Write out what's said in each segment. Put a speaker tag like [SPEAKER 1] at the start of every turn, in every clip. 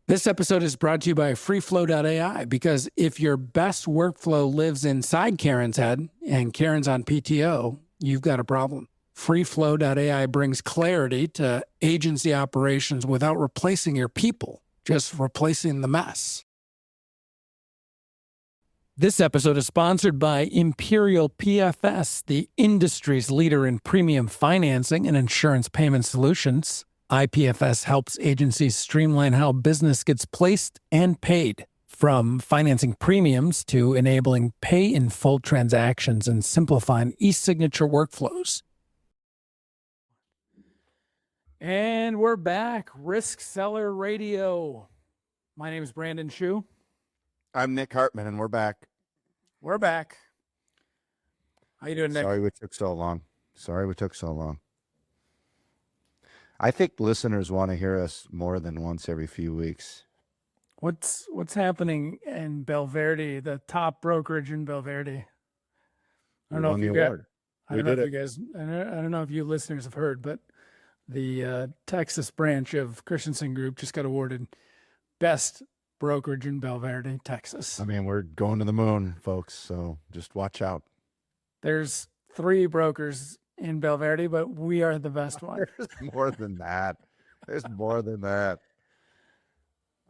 [SPEAKER 1] This episode is brought to you by freeflow.ai, because if your best workflow lives inside Karen's head and Karen's on PTO, you've got a problem. Freeflow.ai brings clarity to agency operations without replacing your people, just replacing the mess. This episode is sponsored by Imperial PFS, the industry's leader in premium financing and insurance payment solutions. IPFS helps agencies streamline how business gets placed and paid, from financing premiums to enabling pay-in-full transactions and simplifying e-signature workflows. And we're back. RiskCellar Radio. My name is Brandon Schuh.
[SPEAKER 2] I'm Nick Hartmann, and we're back.
[SPEAKER 1] We're back. How you doing, Nick?
[SPEAKER 2] Sorry we took so long. I think listeners want to hear us more than once every few weeks.
[SPEAKER 1] What's happening in Belverde, the top brokerage in Belverde? I don't know if you listeners have heard, but the Texas branch of Christensen Group just got awarded best brokerage in Belverde, Texas.
[SPEAKER 2] I mean, we're going to the moon, folks, so just watch out.
[SPEAKER 1] There's 3 brokers in Belverde, but we are the best one.
[SPEAKER 2] There's more than that.
[SPEAKER 1] Belverde,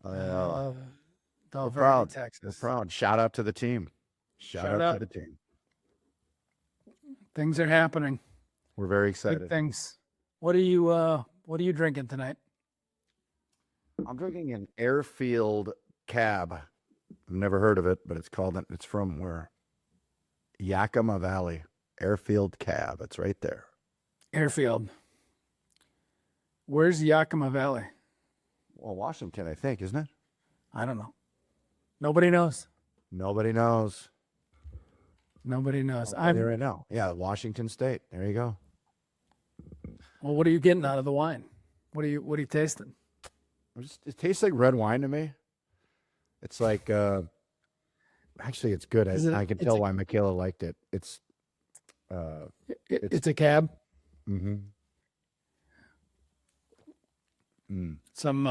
[SPEAKER 2] We're proud.
[SPEAKER 1] Texas.
[SPEAKER 2] We're proud. Shout out to the team. Shout out to the team.
[SPEAKER 1] Things are happening.
[SPEAKER 2] We're very excited.
[SPEAKER 1] Good things. What are you drinking tonight?
[SPEAKER 2] I'm drinking an Airfield Cab. I've never heard of it, but it's from where? Yakima Valley. Airfield Cab. It's right there.
[SPEAKER 1] Airfield. Where's Yakima Valley?
[SPEAKER 2] Well, Washington, I think, isn't it?
[SPEAKER 1] I don't know. Nobody knows.
[SPEAKER 2] Nobody knows.
[SPEAKER 1] I'm
[SPEAKER 2] there right now. Yeah, Washington State. There you go.
[SPEAKER 1] Well, what are you getting out of the wine? What are you tasting?
[SPEAKER 2] It tastes like red wine to me. It's like actually it's good. I can tell why Michaela liked it. It's
[SPEAKER 1] a cab.
[SPEAKER 2] Mm-hmm.
[SPEAKER 1] Some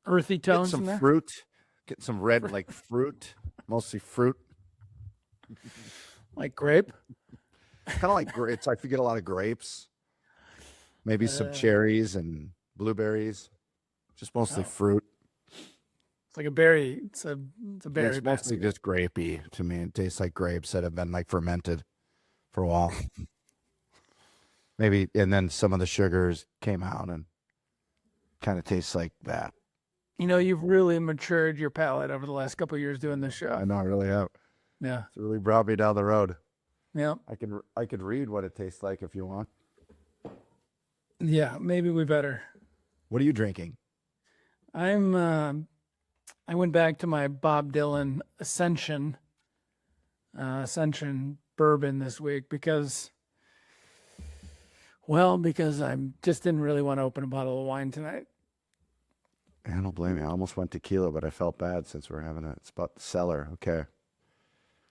[SPEAKER 1] earthy tones.
[SPEAKER 2] Get some
[SPEAKER 1] in there.
[SPEAKER 2] Fruit. Get some red like fruit, mostly fruit.
[SPEAKER 1] Like grape.
[SPEAKER 2] Kind of like grapes. I forget a lot of grapes. Maybe some cherries and blueberries. Just mostly fruit.
[SPEAKER 1] It's like a berry. It's a berry.
[SPEAKER 2] It's mostly just grapey to me. It tastes like grapes that have been like fermented for a while. Maybe, and then some of the sugars came out and kind of tastes like that.
[SPEAKER 1] You know, you've really matured your palate over the last couple of years doing this show.
[SPEAKER 2] I know, I really have.
[SPEAKER 1] Yeah,
[SPEAKER 2] it's really brought me down the road.
[SPEAKER 1] Yeah,
[SPEAKER 2] I could read what it tastes like if you want.
[SPEAKER 1] Yeah, maybe we better.
[SPEAKER 2] What are you drinking?
[SPEAKER 1] I went back to my Bob Dylan Ascension bourbon this week because I just didn't really want to open a bottle of wine tonight.
[SPEAKER 2] I don't blame you. I almost went tequila, but I felt bad since we're having it's about the cellar. Okay.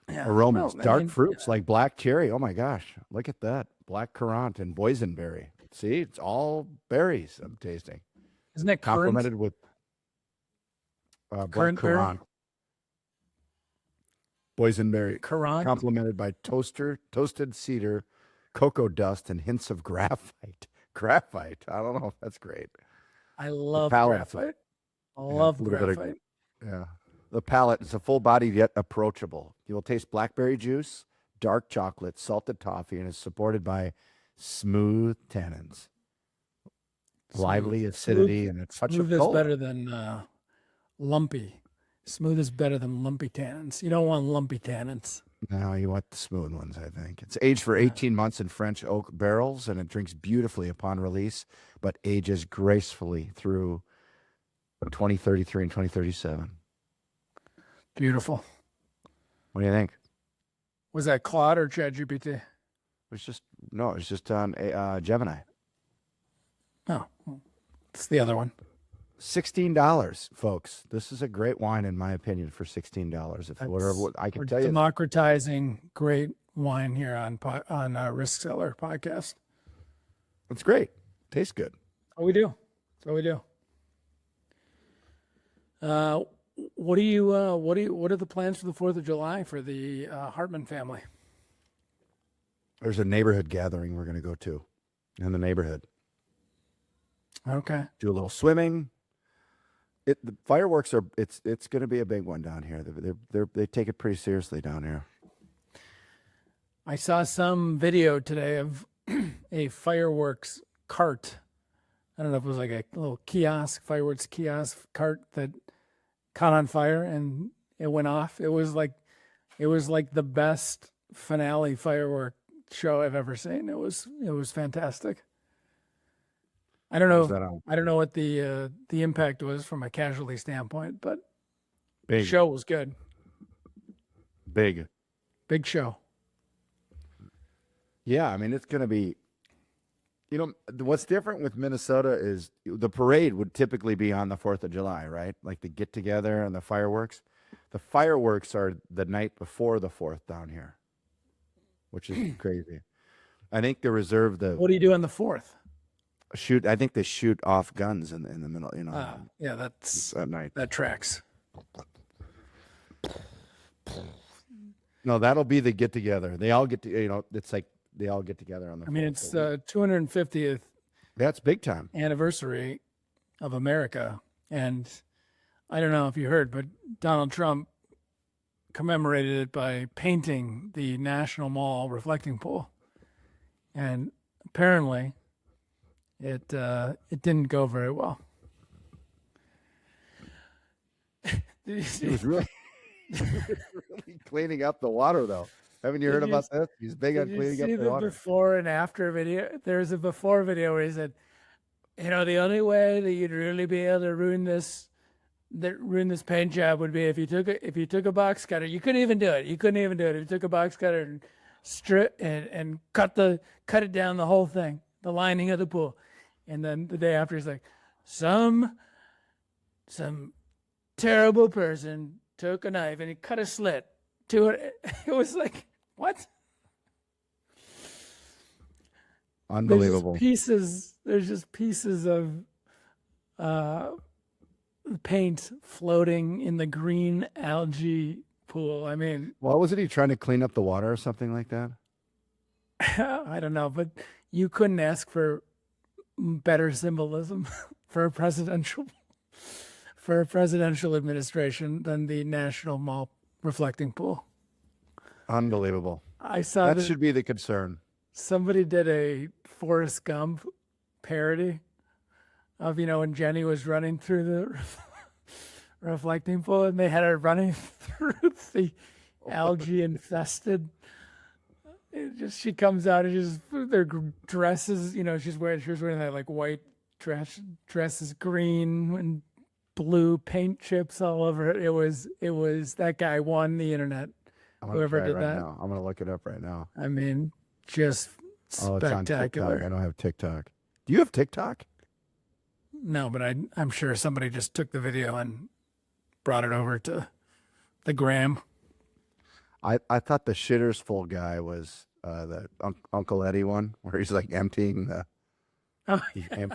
[SPEAKER 2] Yeah. Aromas, dark fruits like black cherry. Oh my gosh. Look at that. Black currant and boysenberry. See, it's all berries I'm tasting.
[SPEAKER 1] Isn't it
[SPEAKER 2] complemented with black currant? Boysenberry.
[SPEAKER 1] Currant.
[SPEAKER 2] Complemented by toasted cedar, cocoa dust, and hints of graphite. Graphite. I don't know if that's great.
[SPEAKER 1] I love graphite. I love graphite.
[SPEAKER 2] Yeah. The palate is a full-bodied yet approachable. You will taste blackberry juice, dark chocolate, salted toffee, and is supported by smooth tannins, lively acidity, and a touch of
[SPEAKER 1] smooth
[SPEAKER 2] cola.
[SPEAKER 1] Is better than lumpy. Smooth is better than lumpy tannins. You don't want lumpy tannins.
[SPEAKER 2] No, you want the smooth ones, I think. It's aged for 18 months in French oak barrels, and it drinks beautifully upon release, but ages gracefully through 2033 and 2037.
[SPEAKER 1] Beautiful.
[SPEAKER 2] What do you think?
[SPEAKER 1] Was that Claude or ChatGPT?
[SPEAKER 2] It was just on Gemini.
[SPEAKER 1] Oh, it's the other one.
[SPEAKER 2] $16, folks. This is a great wine, in my opinion, for $16. If whatever I can tell you,
[SPEAKER 1] democratizing great wine here on RiskCellar podcast.
[SPEAKER 2] It's great. Tastes good.
[SPEAKER 1] Oh, we do. So we do. Uh, what are the plans for the 4th of July for the Hartmann family?
[SPEAKER 2] There's a neighborhood gathering we're going to go to in the neighborhood.
[SPEAKER 1] Okay.
[SPEAKER 2] Do a little swimming. The fireworks are it's going to be a big one down here. They take it pretty seriously down here.
[SPEAKER 1] I saw some video today of a fireworks cart. I don't know if it was like a little fireworks kiosk cart that caught on fire and it went off. It was like the best finale firework show I've ever seen. It was fantastic. I don't know what the impact was from a casualty standpoint, but the show was good.
[SPEAKER 2] Big
[SPEAKER 1] show.
[SPEAKER 2] Yeah, I mean it's going to be. What's different with Minnesota is the parade would typically be on the 4th of July, right? Like the get together and the fireworks. The fireworks are the night before the 4th down here, which is crazy. I think they reserve the.
[SPEAKER 1] What do you do on the 4th?
[SPEAKER 2] Shoot, I think they shoot off guns in the middle.
[SPEAKER 1] Yeah, that's
[SPEAKER 2] at night.
[SPEAKER 1] That tracks.
[SPEAKER 2] No, that'll be the get together. They all get to. It's like they all get together on the.
[SPEAKER 1] I mean, it's 250th.
[SPEAKER 2] That's big time.
[SPEAKER 1] Anniversary of America, and I don't know if you heard, but Donald Trump commemorated it by painting the National Mall reflecting pool, and apparently, it didn't go very well.
[SPEAKER 2] He was really cleaning up the water, though. Haven't you heard about that? He's big on cleaning up the water.
[SPEAKER 1] Before and after video. There's a before video where he said, the only way that you'd really be able to ruin this paint job would be if you took a box cutter. You couldn't even do it. If you took a box cutter and strip and cut it down the whole thing, the lining of the pool. And then the day after, he's like, some terrible person took a knife and he cut a slit to it. It was like, what?
[SPEAKER 2] Unbelievable.
[SPEAKER 1] There's just pieces of paint floating in the green algae pool. I mean,
[SPEAKER 2] well, wasn't he trying to clean up the water or something like that?
[SPEAKER 1] I don't know, but you couldn't ask for better symbolism for a presidential administration than the National Mall reflecting pool.
[SPEAKER 2] Unbelievable.
[SPEAKER 1] I saw
[SPEAKER 2] that should be the concern.
[SPEAKER 1] Somebody did a Forrest Gump parody of when Jenny was running through the reflecting pool, and they had her running through the algae infested. She comes out and their dresses, she was wearing that like white dresses, green and blue paint chips all over it. It was that guy won the internet. Whoever did that.
[SPEAKER 2] Now. I'm gonna look it up right now.
[SPEAKER 1] I mean, just spectacular.
[SPEAKER 2] It's on I don't have TikTok. Do you have TikTok?
[SPEAKER 1] No, but I'm sure somebody just took the video and brought it over to the gram.
[SPEAKER 2] I thought the shitters full guy was the Uncle Eddie one, where he's like emptying the.
[SPEAKER 1] Oh, yeah.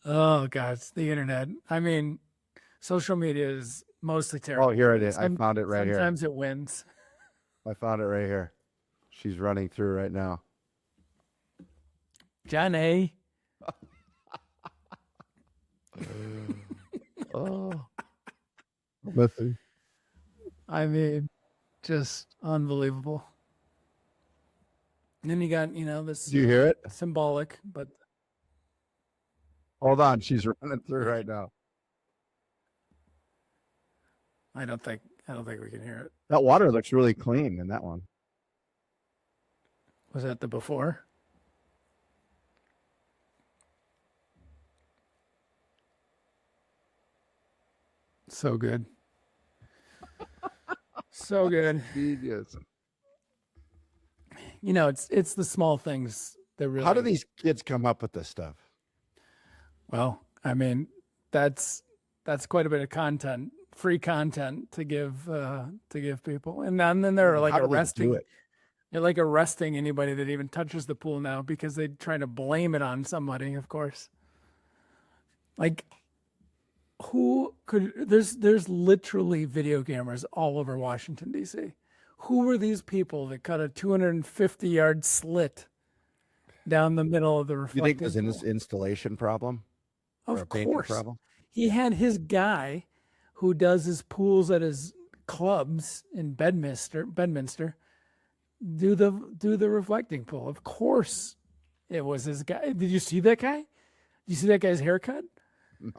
[SPEAKER 1] Oh God, it's the internet. I mean, social media is mostly terrible.
[SPEAKER 2] Oh, here it is. I found it right here.
[SPEAKER 1] Sometimes it wins.
[SPEAKER 2] I found it right here. She's running through right now.
[SPEAKER 1] Johnny.
[SPEAKER 2] Oh, listen.
[SPEAKER 1] I mean, just unbelievable. And then you got, this.
[SPEAKER 2] Do you hear it?
[SPEAKER 1] Symbolic, but.
[SPEAKER 2] Hold on, she's running through right now.
[SPEAKER 1] I don't think we can hear it.
[SPEAKER 2] That water looks really clean in that one.
[SPEAKER 1] Was that the before? So good. So good.
[SPEAKER 2] Genius.
[SPEAKER 1] It's the small things that really.
[SPEAKER 2] How do these kids come up with this stuff?
[SPEAKER 1] Well, I mean, that's quite a bit of content, free content to give people, and then they're like arresting. They're like arresting anybody that even touches the pool now because they try to blame it on somebody. Of course, like who could, there's literally video cameras all over Washington, D.C. Who were these people that cut a 250-yard slit down the middle of the
[SPEAKER 2] You think
[SPEAKER 1] reflecting
[SPEAKER 2] there's an
[SPEAKER 1] pool?
[SPEAKER 2] installation problem or a
[SPEAKER 1] Of
[SPEAKER 2] painting
[SPEAKER 1] course.
[SPEAKER 2] problem?
[SPEAKER 1] He had his guy who does his pools at his clubs in Bedminster do the reflecting pool. Of course it was his guy. Did you see that guy? Did you see that guy's haircut?
[SPEAKER 2] No.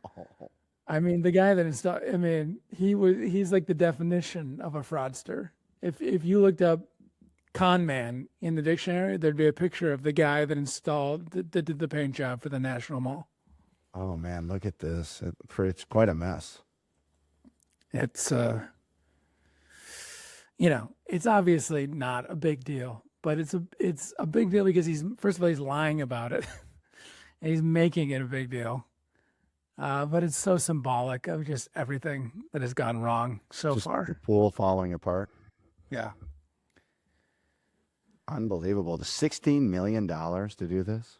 [SPEAKER 1] I mean, the guy that installed, I mean, he's like the definition of a fraudster. If you looked up con man in the dictionary, there'd be a picture of the guy that did the paint job for the National Mall.
[SPEAKER 2] Oh man, look at this. It's quite a mess.
[SPEAKER 1] It's it's obviously not a big deal, but it's a big deal because first of all he's lying about it, and he's making it a big deal. But it's so symbolic of just everything that has gone wrong so
[SPEAKER 2] Just
[SPEAKER 1] far.
[SPEAKER 2] the pool falling apart.
[SPEAKER 1] Yeah.
[SPEAKER 2] Unbelievable. The $16 million to do this?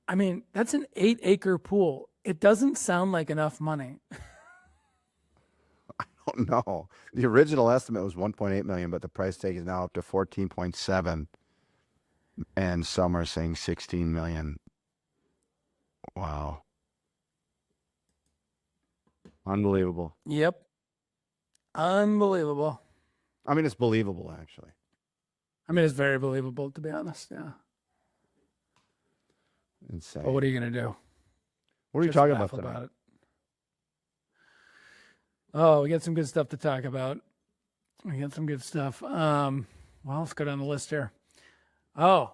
[SPEAKER 1] I mean, that's an 8-acre pool. It doesn't sound like enough money.
[SPEAKER 2] Oh no. The original estimate was 1.8 million, but the price tag is now up to 14.7. And some are saying 16 million. Wow. Unbelievable.
[SPEAKER 1] Yep. Unbelievable.
[SPEAKER 2] I mean, it's believable, actually.
[SPEAKER 1] I mean, it's very believable, to be honest. Yeah.
[SPEAKER 2] Insane.
[SPEAKER 1] But what are you going to do?
[SPEAKER 2] What are you
[SPEAKER 1] Just
[SPEAKER 2] talking
[SPEAKER 1] laugh
[SPEAKER 2] about tonight?
[SPEAKER 1] it. Oh, we got some good stuff to talk about. We got some good stuff. Well, let's go down the list here. Oh,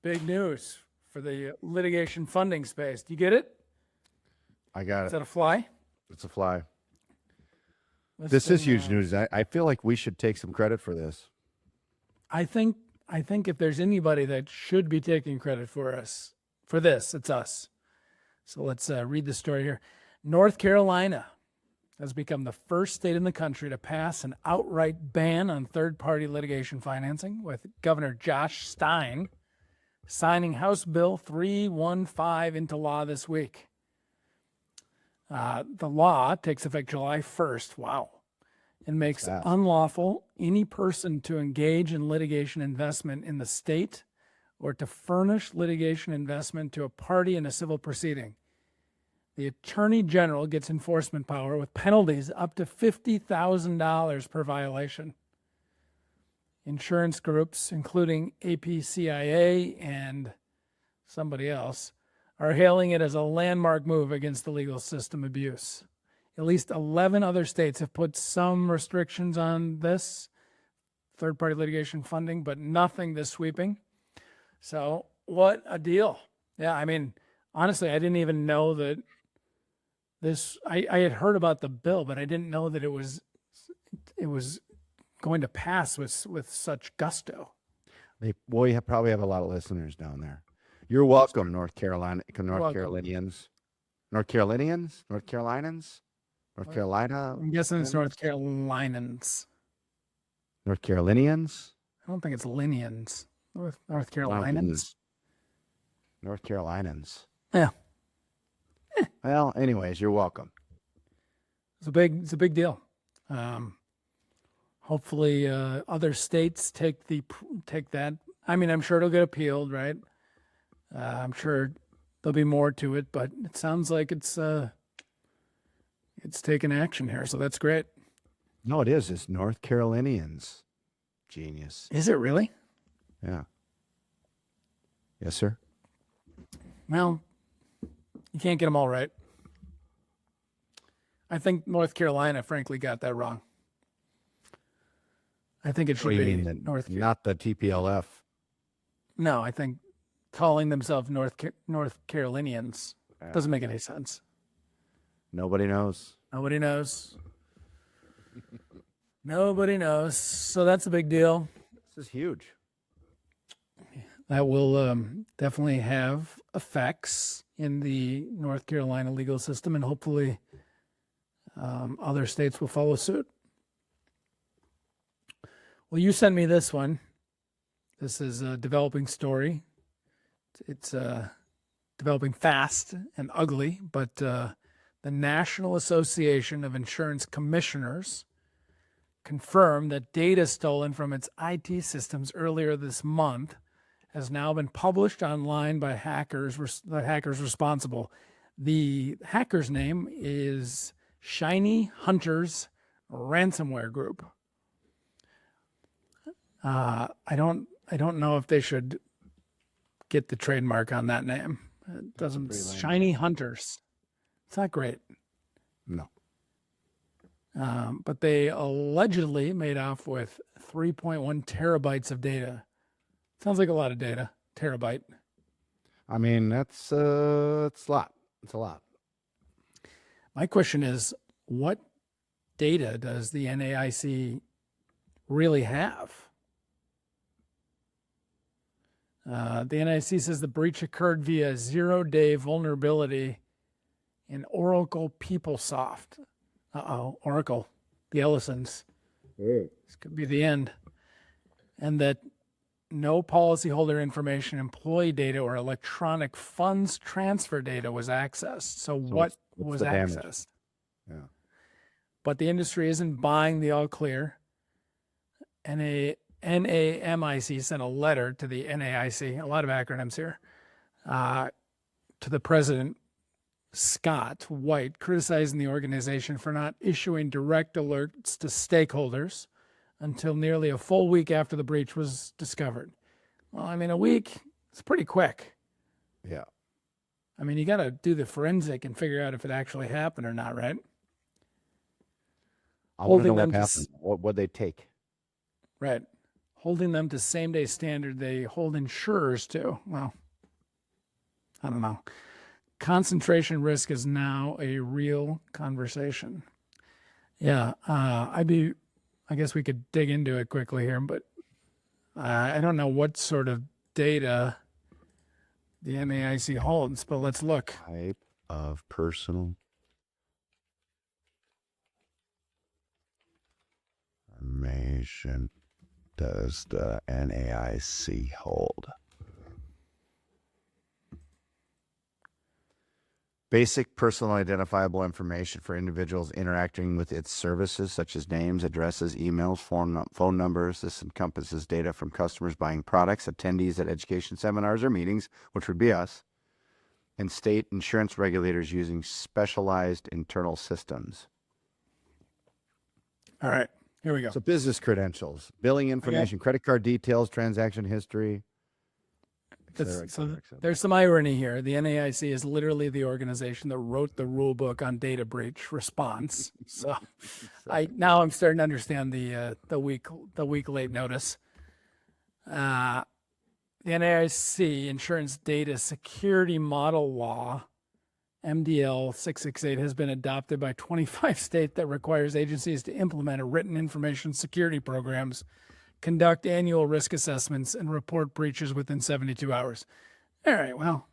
[SPEAKER 1] big news for the litigation funding space. Do you get it?
[SPEAKER 2] I got
[SPEAKER 1] Is
[SPEAKER 2] it.
[SPEAKER 1] that a fly?
[SPEAKER 2] It's a fly.
[SPEAKER 1] This
[SPEAKER 2] This is
[SPEAKER 1] thing,
[SPEAKER 2] huge news. I feel like we should take some credit for this.
[SPEAKER 1] I think if there's anybody that should be taking credit for this, it's us. So let's read the story here. North Carolina has become the first state in the country to pass an outright ban on third-party litigation financing, with Governor Josh Stein signing House Bill 315 into law this week. The law takes effect July 1st. Wow. And makes unlawful any person to engage in litigation investment in the state or to furnish litigation investment to a party in a civil proceeding. The Attorney General gets enforcement power with penalties up to $50,000 per violation. Insurance groups, including APCIA and somebody else, are hailing it as a landmark move against the legal system abuse. At least 11 other states have put some restrictions on this third-party litigation funding, but nothing this sweeping. So what a deal. Yeah, I mean, honestly, I didn't even know that I had heard about the bill, but I didn't know that it was going to pass with such gusto.
[SPEAKER 2] You probably have a lot of listeners down there. You're welcome, North Carolinians. North Carolina.
[SPEAKER 1] I'm guessing it's North Carolinians.
[SPEAKER 2] North Carolinians.
[SPEAKER 1] I don't think it's Linians. North Carolinians.
[SPEAKER 2] North Carolinians.
[SPEAKER 1] Yeah.
[SPEAKER 2] Well, anyways, you're welcome.
[SPEAKER 1] It's a big deal. Hopefully, other states take that. I mean, I'm sure it'll get appealed, right? I'm sure there'll be more to it, but it sounds like it's taking action here, so that's great.
[SPEAKER 2] No, it is. It's North Carolinians. Genius.
[SPEAKER 1] Is it really?
[SPEAKER 2] Yeah. Yes, sir.
[SPEAKER 1] Well, you can't get them all right. I think North Carolina, frankly, got that wrong. I think it should be North Carolina.
[SPEAKER 2] Not the TPLF.
[SPEAKER 1] No, I think calling themselves North Carolinians doesn't make any sense.
[SPEAKER 2] Nobody knows.
[SPEAKER 1] Nobody knows. Nobody knows. So that's a big deal.
[SPEAKER 2] This is huge.
[SPEAKER 1] That will definitely have effects in the North Carolina legal system, and hopefully other states will follow suit. Well, you sent me this one. This is a developing story. It's developing fast and ugly, but the National Association of Insurance Commissioners confirmed that data stolen from its IT systems earlier this month has now been published online by the hackers responsible. The hacker's name is Shiny Hunters Ransomware Group. I don't know if they should get the trademark on that name. It doesn't. Shiny Hunters. It's not great.
[SPEAKER 2] No.
[SPEAKER 1] But they allegedly made off with 3.1 terabytes of data. Sounds like a lot of data. Terabyte.
[SPEAKER 2] I mean, that's it's a lot. It's a lot.
[SPEAKER 1] My question is, what data does the NAIC really have? The NAIC says the breach occurred via a zero-day vulnerability in Oracle PeopleSoft. Oracle, the Ellisons. This could be the end. And that no policyholder information, employee data, or electronic funds transfer data was accessed. So what was accessed?
[SPEAKER 2] Yeah.
[SPEAKER 1] But the industry isn't buying the all clear. NAMIC sent a letter to the NAIC, a lot of acronyms here, to the president, Scott White, criticizing the organization for not issuing direct alerts to stakeholders until nearly a full week after the breach was discovered. Well, I mean, a week is pretty quick.
[SPEAKER 2] Yeah.
[SPEAKER 1] I mean, you got to do the forensic and figure out if it actually happened or not, right?
[SPEAKER 2] I want to know what happened. What they take?
[SPEAKER 1] Right. Holding them to same-day standard they hold insurers to. Well, I don't know. Concentration risk is now a real conversation. Yeah, I guess we could dig into it quickly here, but I don't know what sort of data the NAIC holds, but let's look.
[SPEAKER 2] Type of personal information does the NAIC hold? Basic personal identifiable information for individuals interacting with its services, such as names, addresses, emails, phone numbers. This encompasses data from customers buying products, attendees at education seminars or meetings, which would be us, and state insurance regulators using specialized internal systems.
[SPEAKER 1] All right, here we go.
[SPEAKER 2] So business credentials, billing information, credit card details, transaction history.
[SPEAKER 1] So there's some irony here. The NAIC is literally the organization that wrote the rule book on data breach response. So I'm starting to understand the week late notice. The NAIC Insurance Data Security Model Law, MDL 668, has been adopted by 25 states that requires agencies to implement a written information security programs, conduct annual risk assessments, and report breaches within 72 hours. All right, well,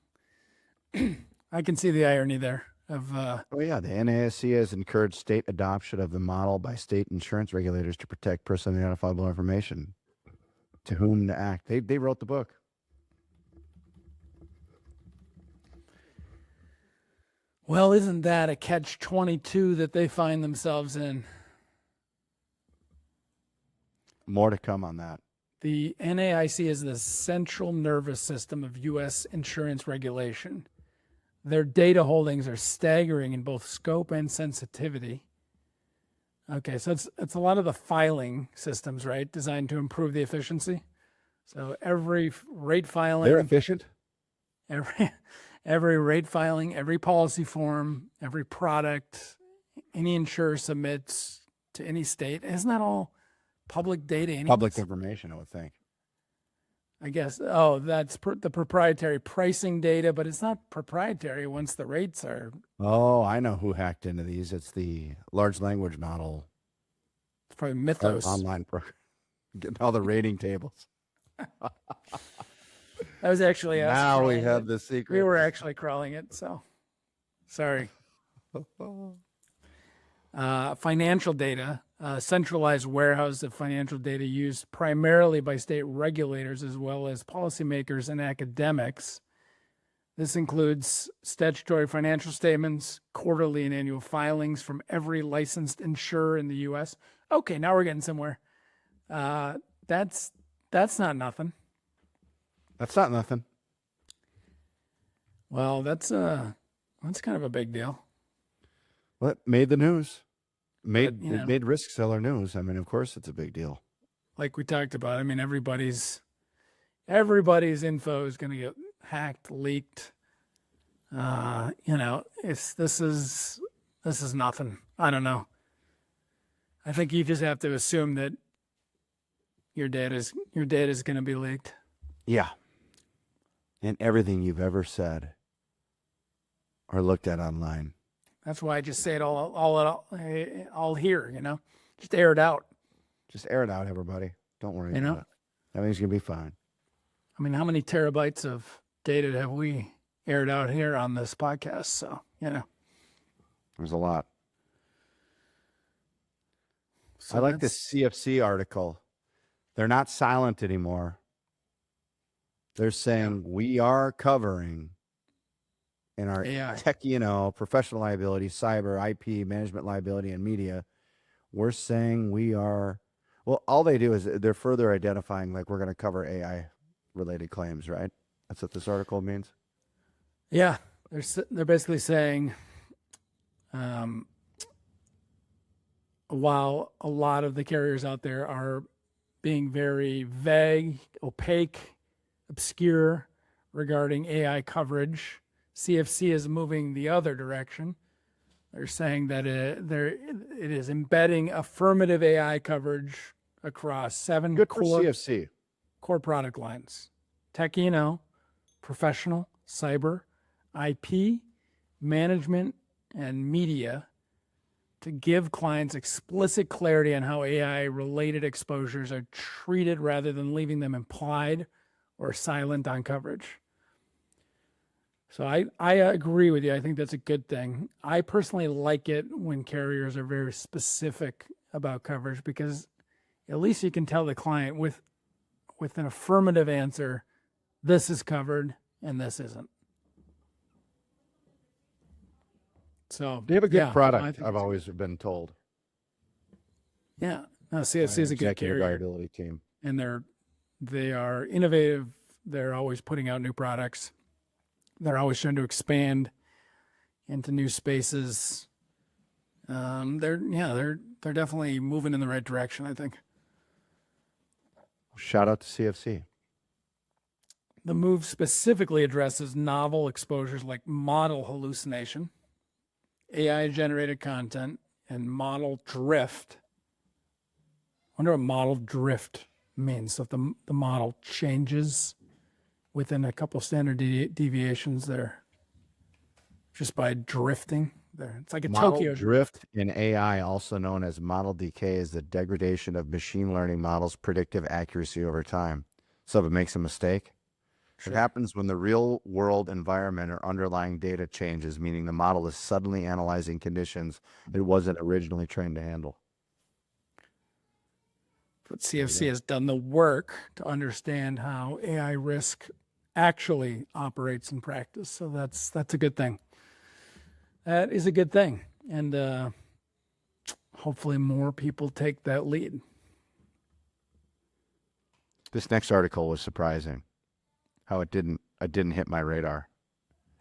[SPEAKER 1] I can see the irony there. The
[SPEAKER 2] NAIC has encouraged state adoption of the model by state insurance regulators to protect personally identifiable information. To whom to act. They wrote the book.
[SPEAKER 1] Well, isn't that a catch-22 that they find themselves in?
[SPEAKER 2] More to come on that.
[SPEAKER 1] The NAIC is the central nervous system of U.S. insurance regulation. Their data holdings are staggering in both scope and sensitivity. Okay, so it's a lot of the filing systems, right, designed to improve the efficiency. So every rate filing...
[SPEAKER 2] They're efficient?
[SPEAKER 1] Every rate filing, every policy form, every product, any insurer submits to any state. Isn't that all public data anyways?
[SPEAKER 2] Public information, I would think.
[SPEAKER 1] I guess. Oh, that's the proprietary pricing data, but it's not proprietary once the rates are...
[SPEAKER 2] Oh, I know who hacked into these. It's the large language model.
[SPEAKER 1] It's probably Mythos.
[SPEAKER 2] Online program. Getting all the rating tables.
[SPEAKER 1] That was actually us.
[SPEAKER 2] Now we have the secret.
[SPEAKER 1] We were actually crawling it, so sorry. Financial data, centralized warehouse of financial data used primarily by state regulators as well as policymakers and academics. This includes statutory financial statements, quarterly and annual filings from every licensed insurer in the U.S. Okay, now we're getting somewhere. That's not nothing.
[SPEAKER 2] That's not nothing.
[SPEAKER 1] Well, that's kind of a big deal.
[SPEAKER 2] Well, it made the news.
[SPEAKER 1] But,
[SPEAKER 2] It made RiskCellar news. I mean, of course, it's a big deal.
[SPEAKER 1] Like we talked about, I mean, everybody's info is going to get hacked, leaked. This is nothing. I don't know. I think you just have to assume that your data is going to be leaked.
[SPEAKER 2] Yeah. And everything you've ever said or looked at online.
[SPEAKER 1] That's why I just say it all here, just air it out.
[SPEAKER 2] Just air it out, everybody. Don't worry about it. Everything's going to be fine.
[SPEAKER 1] I mean, how many terabytes of data have we aired out here on this podcast? So,
[SPEAKER 2] There's a lot.
[SPEAKER 1] So
[SPEAKER 2] I like this CFC article. They're not silent anymore. They're saying we are covering in our
[SPEAKER 1] AI.
[SPEAKER 2] tech, professional liability, cyber, IP, management liability, and media. We're saying we are. Well, all they do is they're further identifying, like, we're going to cover AI-related claims, right? That's what this article means.
[SPEAKER 1] Yeah, they're basically saying, while a lot of the carriers out there are being very vague, opaque, obscure regarding AI coverage, CFC is moving the other direction. They're saying that it is embedding affirmative AI coverage across 7
[SPEAKER 2] Good for CFC.
[SPEAKER 1] Core product lines: tech, professional, cyber, IP, management, and media, to give clients explicit clarity on how AI-related exposures are treated rather than leaving them implied or silent on coverage. So I agree with you. I think that's a good thing. I personally like it when carriers are very specific about coverage, because at least you can tell the client with an affirmative answer, this is covered and this isn't. So
[SPEAKER 2] they have a good product, I've always been told.
[SPEAKER 1] Yeah. No, CFC is a good carrier.
[SPEAKER 2] Liability team.
[SPEAKER 1] And they are innovative. They're always putting out new products. They're always trying to expand into new spaces. They're definitely moving in the right direction, I think.
[SPEAKER 2] Shout out to CFC.
[SPEAKER 1] The move specifically addresses novel exposures like model hallucination, AI-generated content, and model drift. I wonder what model drift means. So if the model changes within a couple standard deviations there, just by drifting there. It's like a
[SPEAKER 2] model
[SPEAKER 1] Tokyo
[SPEAKER 2] drift in AI, also known as model decay, is the degradation of machine learning models' predictive accuracy over time. So if it makes a mistake, it happens when the real world environment or underlying data changes, meaning the model is suddenly analyzing conditions it wasn't originally trained to handle.
[SPEAKER 1] But CFC has done the work to understand how AI risk actually operates in practice. So that's a good thing. That is a good thing. And hopefully more people take that lead.
[SPEAKER 2] This next article was surprising. How it didn't hit my radar,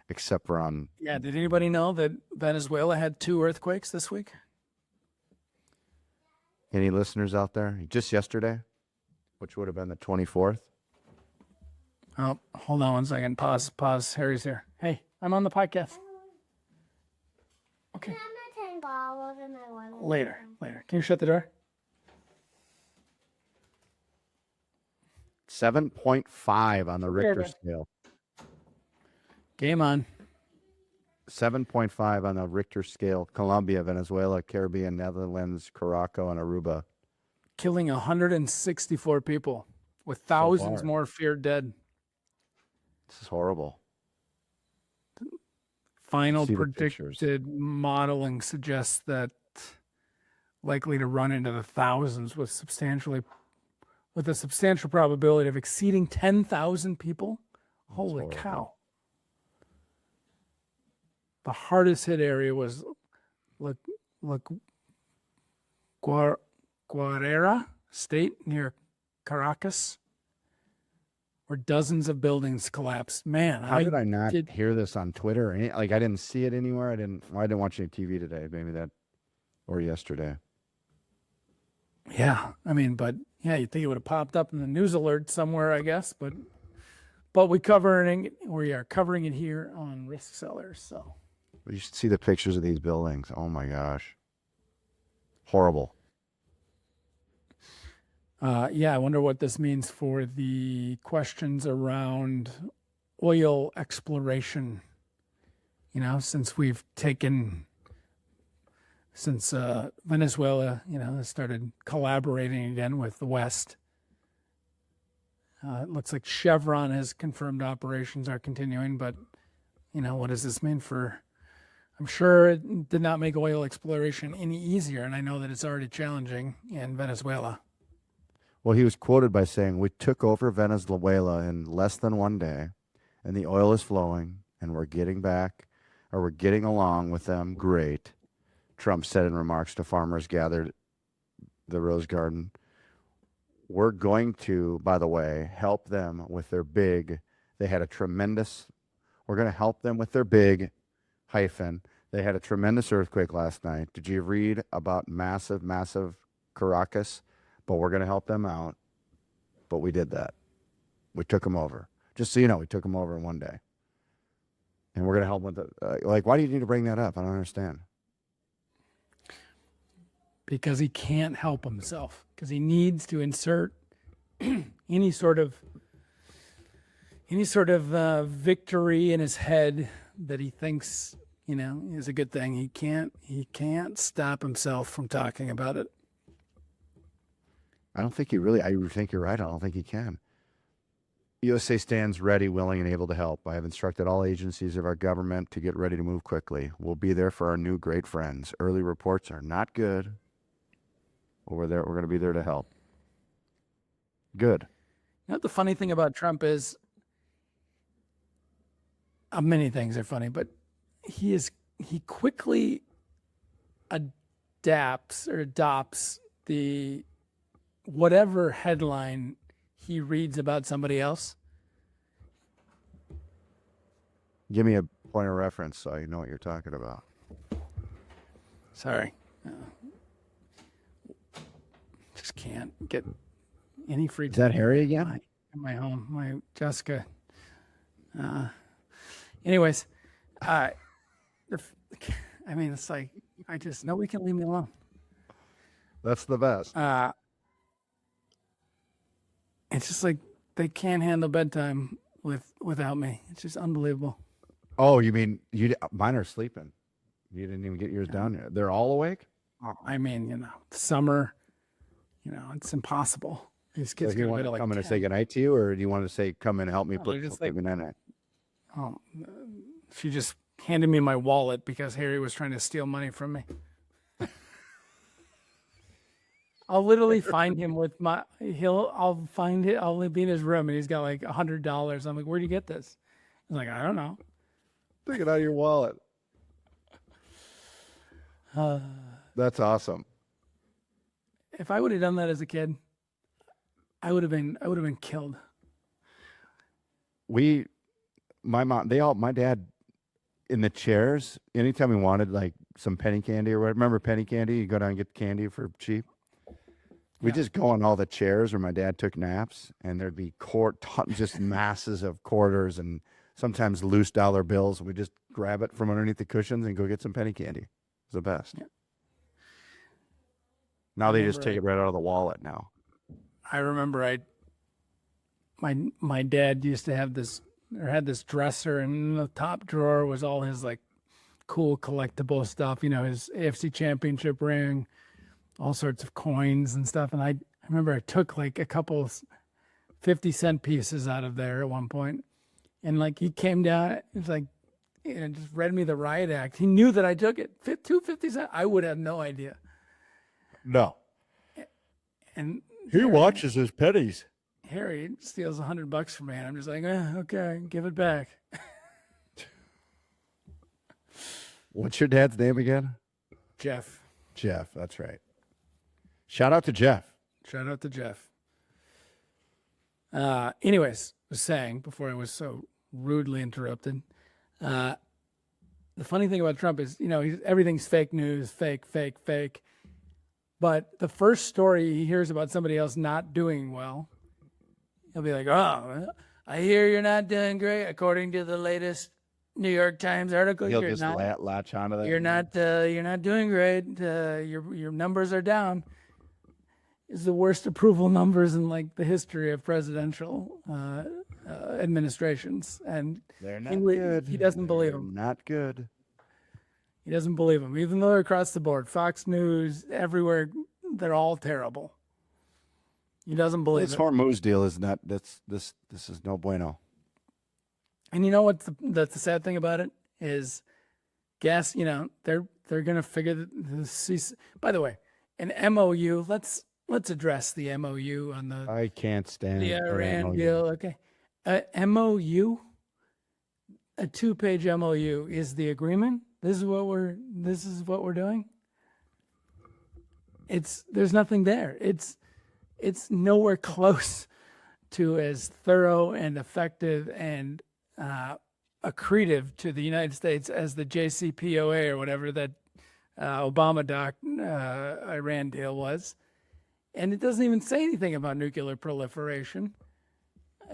[SPEAKER 2] except for on.
[SPEAKER 1] Yeah, did anybody know that Venezuela had 2 earthquakes this week?
[SPEAKER 2] Any listeners out there? Just yesterday, which would have been the 24th.
[SPEAKER 1] Oh, hold on one second. Pause. Harry's here. Hey, I'm on the podcast. Okay. Later. Can you shut the door?
[SPEAKER 2] 7.5 on the Richter scale.
[SPEAKER 1] Game on.
[SPEAKER 2] 7.5 on the Richter scale. Colombia, Venezuela, Caribbean, Netherlands, Morocco, and Aruba.
[SPEAKER 1] Killing 164 people, with thousands more feared dead.
[SPEAKER 2] This is horrible.
[SPEAKER 1] Final predicted modeling suggests that likely to run into the thousands with a substantial probability of exceeding 10,000 people. Holy cow. the hardest hit area was La Guerrera State near Caracas, where dozens of buildings collapsed. Man,
[SPEAKER 2] how did I not hear this on Twitter? Like, I didn't see it anywhere. I didn't watch any TV today. Maybe that, or yesterday.
[SPEAKER 1] Yeah, I mean, but yeah, you'd think it would have popped up in the news alert somewhere, I guess. But we are covering it here on RiskCellar. So
[SPEAKER 2] you should see the pictures of these buildings. Oh my gosh, horrible.
[SPEAKER 1] Yeah, I wonder what this means for the questions around oil exploration. Since Venezuela, has started collaborating again with the West. It looks like Chevron has confirmed operations are continuing, but, what does this mean for... I'm sure it did not make oil exploration any easier, and I know that it's already challenging in Venezuela.
[SPEAKER 2] Well, he was quoted by saying, "We took over Venezuela in less than 1 day, and the oil is flowing, and we're getting along with them great," Trump said in remarks to farmers gathered the Rose Garden. We're going to, by the way, help them with their big, we're going to help them with their big, they had a tremendous earthquake last night. Did you read about massive Caracas? But we're going to help them out. But we did that. We took them over. Just so you know, we took them over in 1 day. And we're going to help with why do you need to bring that up? I don't understand.
[SPEAKER 1] Because he can't help himself. Because he needs to insert any sort of victory in his head that he thinks, is a good thing. He can't stop himself from talking about it.
[SPEAKER 2] I think you're right. I don't think he can. USA stands ready, willing, and able to help. I have instructed all agencies of our government to get ready to move quickly. We'll be there for our new great friends. Early reports are not good. But we're there. We're going to be there to help. Good.
[SPEAKER 1] The funny thing about Trump is, many things are funny, but he quickly adopts the whatever headline he reads about somebody else.
[SPEAKER 2] Give me a point of reference so I know what you're talking about.
[SPEAKER 1] Sorry. Just can't get any free time.
[SPEAKER 2] Is that Harry again?
[SPEAKER 1] In my home, my Jessica. Anyways, it's like, nobody can leave me alone.
[SPEAKER 2] That's the best.
[SPEAKER 1] It's just like they can't handle bedtime without me. It's just unbelievable.
[SPEAKER 2] Oh, you mean mine are sleeping? You didn't even get yours down yet. They're all awake?
[SPEAKER 1] Oh, summer, it's impossible. These kids
[SPEAKER 2] so you want to come in and say goodnight to you, or do you want to say come in and help me put night?
[SPEAKER 1] Oh, she just handed me my wallet because Harry was trying to steal money from me. I'll literally find him with I'll be in his room and he's got like $100. I'm like, where'd you get this? He's like, I don't know.
[SPEAKER 2] Take it out of your wallet. That's awesome.
[SPEAKER 1] If I would have done that as a kid, I would have been killed.
[SPEAKER 2] My dad in the chairs, anytime we wanted like some penny candy or whatever. Remember penny candy? You go down and get candy for cheap. We just go on all the chairs where my dad took naps, and there'd be just masses of quarters and sometimes loose dollar bills. And we just grab it from underneath the cushions and go get some penny candy. It's the best. Yeah. Now they just take it right out of the wallet now.
[SPEAKER 1] I remember my dad used to have had this dresser, and in the top drawer was all his like cool collectible stuff, his AFC championship ring, all sorts of coins and stuff. And I remember I took like a couple 50-cent pieces out of there at one point. And like he came down, it was like, just read me the riot act. He knew that I took it. 250 cents. I would have no idea.
[SPEAKER 2] No.
[SPEAKER 1] And
[SPEAKER 2] he watches his pennies.
[SPEAKER 1] Harry steals $100 from me. And I'm just like, okay, give it back.
[SPEAKER 2] What's your dad's name again?
[SPEAKER 1] Jeff.
[SPEAKER 2] Jeff. That's right. Shout out to Jeff.
[SPEAKER 1] Shout out to Jeff. Anyways, I was saying before I was so rudely interrupted. The funny thing about Trump is, everything's fake news, fake. But the first story he hears about somebody else not doing well, he'll be like, "Oh, I hear you're not doing great, according to the latest New York Times article.
[SPEAKER 2] He'll just latch onto that.
[SPEAKER 1] You're not doing great. Your numbers are down." Is the worst approval numbers in like the history of presidential administrations, and
[SPEAKER 2] they're not good.
[SPEAKER 1] He doesn't believe them.
[SPEAKER 2] Not good.
[SPEAKER 1] He doesn't believe them, even though they're across the board. Fox News, everywhere, they're all terrible. He doesn't believe
[SPEAKER 2] this
[SPEAKER 1] it.
[SPEAKER 2] Hormuz deal is not. This is no bueno.
[SPEAKER 1] And you know what? That's the sad thing about it is, gas. They're gonna figure this. By the way, an MOU. Let's address the MOU on the.
[SPEAKER 2] I can't stand
[SPEAKER 1] the Iran deal. Okay, MOU. A 2-page MOU is the agreement. This is what we're doing. There's nothing there. It's nowhere close to as thorough and effective and accretive to the United States as the JCPOA or whatever that Obama Iran deal was. And it doesn't even say anything about nuclear proliferation.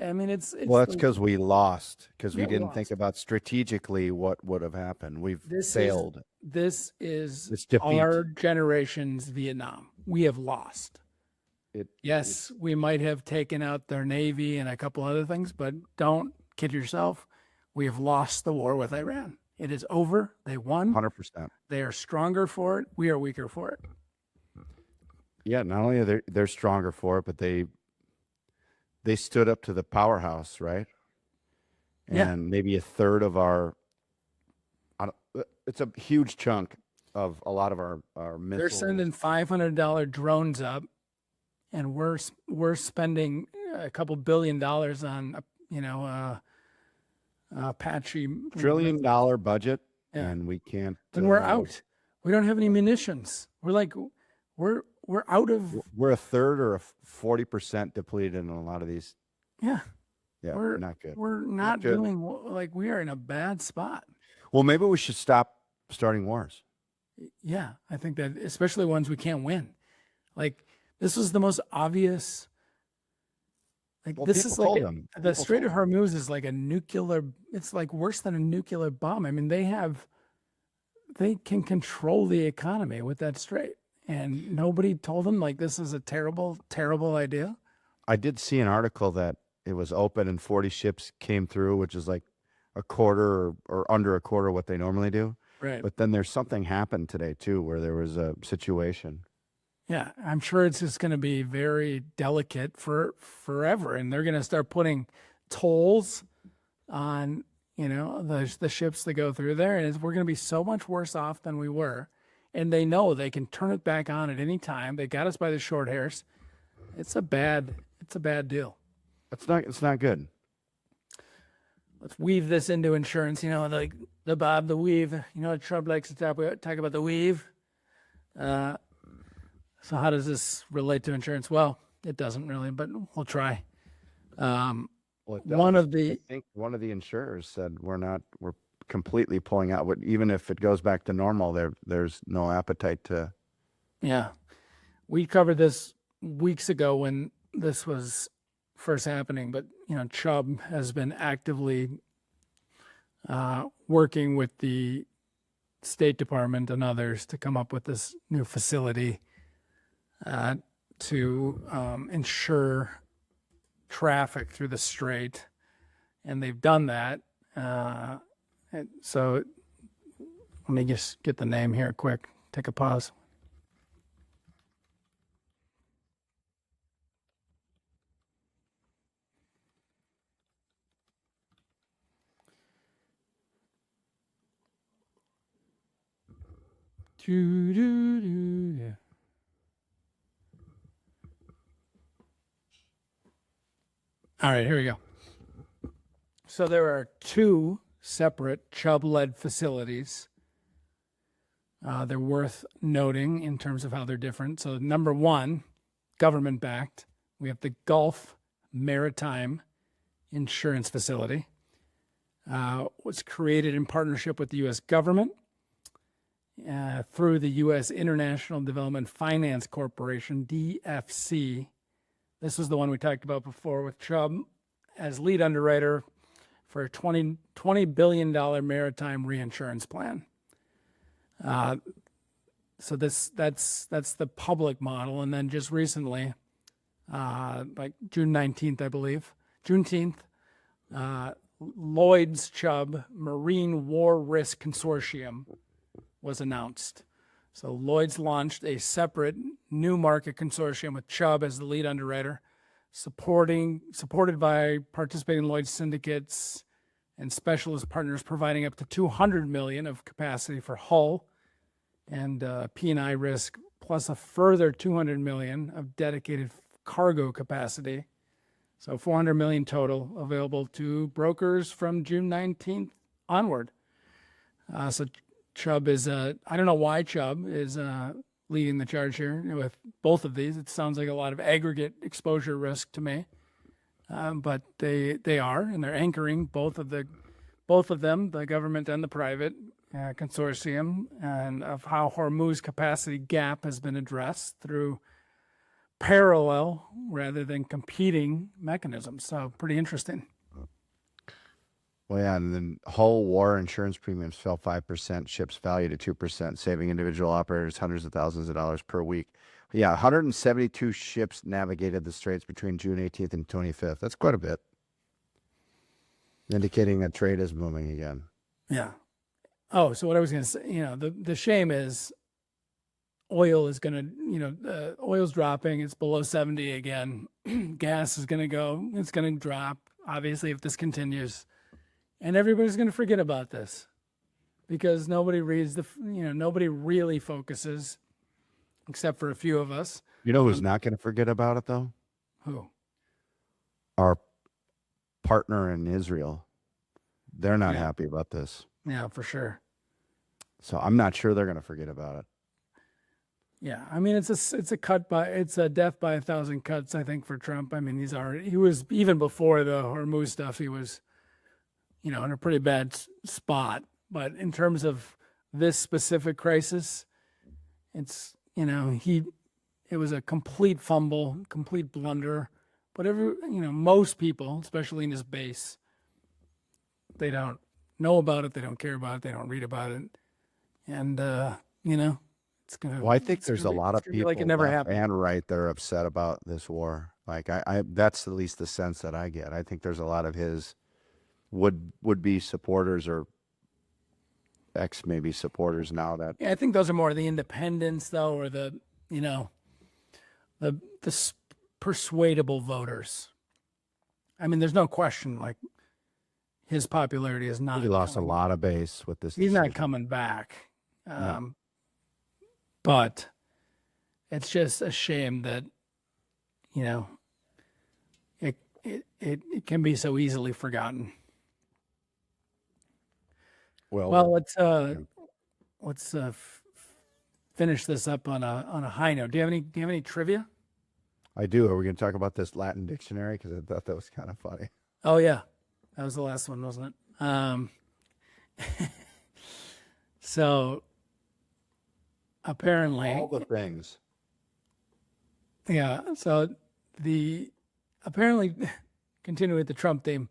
[SPEAKER 1] I mean, it's
[SPEAKER 2] that's because we lost, because we didn't think about strategically what would have happened. We've failed.
[SPEAKER 1] This is our generation's Vietnam. We have lost. Yes, we might have taken out their Navy and a couple other things, but don't kid yourself. We have lost the war with Iran. It is over. They won.
[SPEAKER 2] 100%.
[SPEAKER 1] They are stronger for it. We are weaker for it.
[SPEAKER 2] Yeah, not only are they're stronger for it, but they stood up to the powerhouse, right? And maybe a third of it's a huge chunk of a lot of our missiles.
[SPEAKER 1] They're sending $500 drones up, and we're spending a couple $1 billion on Apache
[SPEAKER 2] $1 trillion budget, and we can't.
[SPEAKER 1] And we're out. We don't have any munitions. We're out of.
[SPEAKER 2] We're a third or a 40% depleted in a lot of these.
[SPEAKER 1] Yeah.
[SPEAKER 2] Yeah, we're not good.
[SPEAKER 1] We're not doing we are in a bad spot.
[SPEAKER 2] Well, maybe we should stop starting wars.
[SPEAKER 1] Yeah, I think that especially ones we can't win. Like this was the most obvious. This is like the Strait of Hormuz is like a nuclear. It's like worse than a nuclear bomb. I mean, they can control the economy with that strait. And nobody told them this is a terrible, terrible idea.
[SPEAKER 2] I did see an article that it was open and 40 ships came through, which is like a quarter or under a quarter what they normally do.
[SPEAKER 1] Right.
[SPEAKER 2] But then there's something happened today too, where there was a situation.
[SPEAKER 1] Yeah, I'm sure it's just going to be very delicate for forever, and they're going to start putting tolls on the ships that go through there, and we're going to be so much worse off than we were. And they know they can turn it back on at any time. They got us by the short hairs. It's a bad deal.
[SPEAKER 2] It's not good.
[SPEAKER 1] Let's weave this into insurance. Like the Bob the weave. Chubb likes to talk about the weave. So how does this relate to insurance? Well, it doesn't really, but we'll try.
[SPEAKER 2] I think one of the insurers said we're completely pulling out. Even if it goes back to normal, there's no appetite to.
[SPEAKER 1] Yeah, we covered this weeks ago when this was first happening, but Chubb has been actively working with the State Department and others to come up with this new facility to ensure traffic through the strait, and they've done that. So let me just get the name here quick. Take a pause. All right, here we go. So there are two separate Chubb-led facilities They're worth noting in terms of how they're different. So number one, government-backed. We have the Gulf Maritime Insurance Facility. Was created in partnership with the U.S. government through the U.S. International Development Finance Corporation, DFC. This was the one we talked about before with Chubb as lead underwriter for a $20 billion maritime reinsurance plan. So that's the public model. And then just recently, like June 19th, I believe, Juneteenth, Lloyd's Chubb Marine War Risk Consortium was announced. So Lloyd's launched a separate new market consortium with Chubb as the lead underwriter, supported by participating Lloyd's syndicates and specialist partners providing up to $200 million of capacity for hull and P&I risk, plus a further $200 million of dedicated cargo capacity. So $400 million total available to brokers from June 19th onward. So Chubb is, I don't know why Chubb is leading the charge here with both of these. It sounds like a lot of aggregate exposure risk to me, but they are, and they're anchoring both of them, the government and the private consortium, and of how Hormuz capacity gap has been addressed through parallel rather than competing mechanisms. So pretty interesting.
[SPEAKER 2] Well, yeah, and then hull war insurance premiums fell 5%, ships valued at 2%, saving individual operators hundreds of thousands of dollars per week. Yeah, 172 ships navigated the straits between June 18th and 25th. That's quite a bit, indicating that trade is moving again.
[SPEAKER 1] Yeah. Oh, so what I was going to say, the shame is oil is going to, oil's dropping. It's below 70 again. Gas is going to it's going to drop, obviously, if this continues. And everybody's going to forget about this because nobody reads nobody really focuses except for a few of us.
[SPEAKER 2] You know who's not going to forget about it, though?
[SPEAKER 1] Who?
[SPEAKER 2] Our partner in Israel. They're not happy about this.
[SPEAKER 1] Yeah, for sure.
[SPEAKER 2] So I'm not sure they're going to forget about it.
[SPEAKER 1] Yeah, I mean, it's a death by 1,000 cuts, I think, for Trump. I mean, he was even before the Hormuz stuff, he was, in a pretty bad spot. But in terms of this specific crisis, it's, it was a complete fumble, complete blunder. But most people, especially in his base, they don't know about it, they don't care about it, they don't read about it, and it's gonna.
[SPEAKER 2] Well, I think there's a lot of people
[SPEAKER 1] like it never happened.
[SPEAKER 2] And right, they're upset about this war. Like I that's at least the sense that I get. I think there's a lot of his would be supporters or ex maybe supporters now that.
[SPEAKER 1] Yeah, I think those are more the independents though, or the persuadable voters. I mean, there's no question. Like his popularity is not.
[SPEAKER 2] He lost a lot of base with this.
[SPEAKER 1] He's not coming back.
[SPEAKER 2] No.
[SPEAKER 1] But it's just a shame that, it can be so easily forgotten. Well, let's finish this up on a high note. Do you have any trivia?
[SPEAKER 2] I do. Are we going to talk about this Latin dictionary? Because I thought that was kind of funny.
[SPEAKER 1] Oh yeah, that was the last one, wasn't it? So apparently,
[SPEAKER 2] all the things.
[SPEAKER 1] Yeah. So apparently, continue with the Trump theme,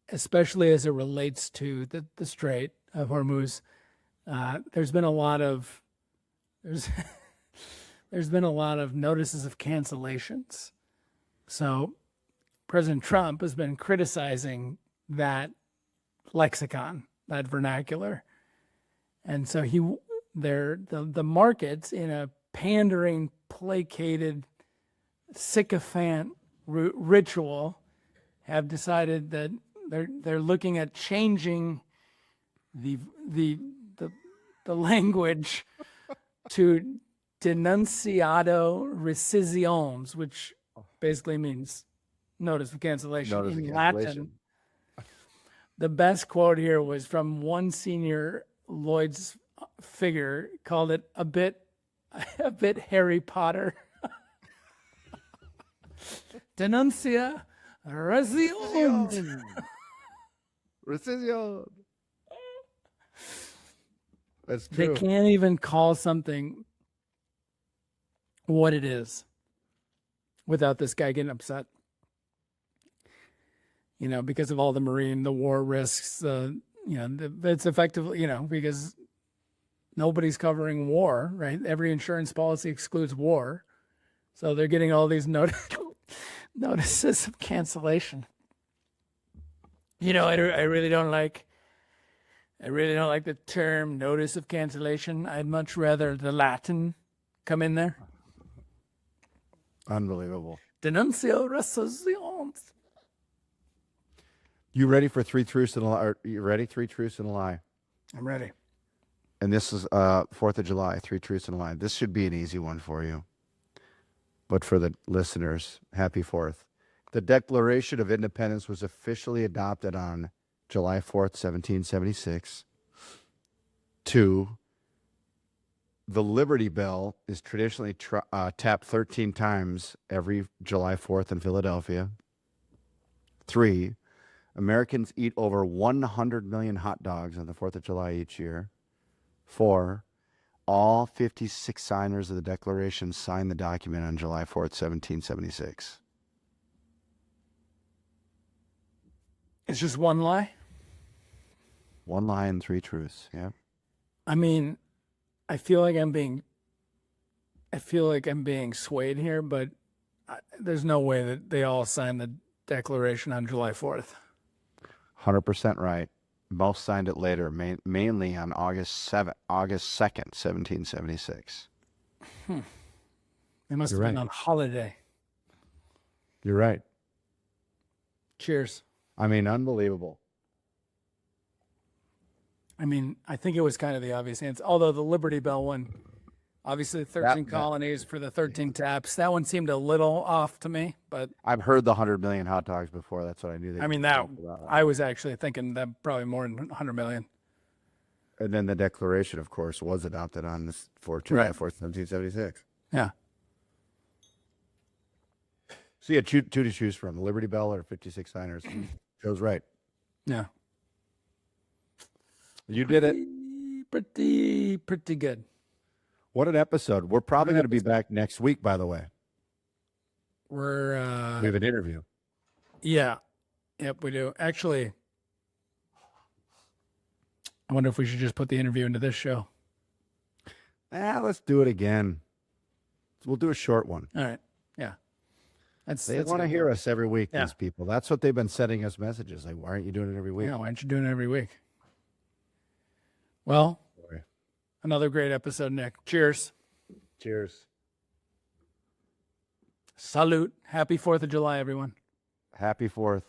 [SPEAKER 1] especially as it relates to the Strait of Hormuz. There's been a lot of notices of cancellations. So President Trump has been criticizing that lexicon, that vernacular, and so the markets, in a pandering, placated, sycophant ritual, have decided that they're looking at changing the language to denunciado rescissions, which basically means notice of cancellation in Latin. The best quote here was from one senior Lloyd's figure called it a bit Harry Potter. Denuncia Resilience.
[SPEAKER 2] Rescission. That's
[SPEAKER 1] They
[SPEAKER 2] true.
[SPEAKER 1] can't even call something what it is without this guy getting upset. Because of all the war risks, it's effectively, because nobody's covering war, right? Every insurance policy excludes war. So they're getting all these notices of cancellation. I really don't like the term notice of cancellation. I'd much rather the Latin come in there.
[SPEAKER 2] Unbelievable.
[SPEAKER 1] Denuncio rescissions.
[SPEAKER 2] You ready for 3 truths and a lie? Are you ready? 3 truths and a lie.
[SPEAKER 1] I'm ready.
[SPEAKER 2] And this is 4th of July, 3 truths and a lie. This should be an easy one for you. But for the listeners, happy 4th. The Declaration of Independence was officially adopted on July 4th, 1776. 2, the Liberty Bell is traditionally tapped 13 times every July 4th in Philadelphia. 3, Americans eat over 100 million hot dogs on the 4th of July each year. 4, all 56 signers of the Declaration signed the document on July 4th, 1776.
[SPEAKER 1] It's just one lie?
[SPEAKER 2] 1 lie and 3 truths, yeah.
[SPEAKER 1] I mean, I feel like I'm being swayed here, but there's no way that they all signed the Declaration on July 4th.
[SPEAKER 2] 100% right. Most signed it later, mainly on August 2nd, 1776.
[SPEAKER 1] They must have been on holiday.
[SPEAKER 2] You're right.
[SPEAKER 1] Cheers.
[SPEAKER 2] I mean, unbelievable.
[SPEAKER 1] I mean, I think it was kind of the obvious answer. Although the Liberty Bell one, obviously 13 colonies for the 13 taps. That one seemed a little off to me, but
[SPEAKER 2] I've heard the 100 million hot dogs before. That's what I knew.
[SPEAKER 1] I was actually thinking that probably more than 100 million.
[SPEAKER 2] And then the Declaration, of course, was adopted on this July 4th, 1776.
[SPEAKER 1] Yeah.
[SPEAKER 2] So you had two to choose from, the Liberty Bell or 56 signers. Joe's right.
[SPEAKER 1] Yeah.
[SPEAKER 2] You did it.
[SPEAKER 1] Pretty good.
[SPEAKER 2] What an episode. We're probably going to be back next week, by the way.
[SPEAKER 1] We
[SPEAKER 2] have an interview.
[SPEAKER 1] Yeah. Yep, we do. Actually, I wonder if we should just put the interview into this show.
[SPEAKER 2] Let's do it again. We'll do a short one.
[SPEAKER 1] All right. Yeah.
[SPEAKER 2] They want to hear us every week, these people. That's what they've been sending us messages. Like, why aren't you doing it every week?
[SPEAKER 1] Yeah, why aren't you doing it every week? Well, another great episode, Nick. Cheers.
[SPEAKER 2] Cheers.
[SPEAKER 1] Salute. Happy 4th of July, everyone.
[SPEAKER 2] Happy 4th.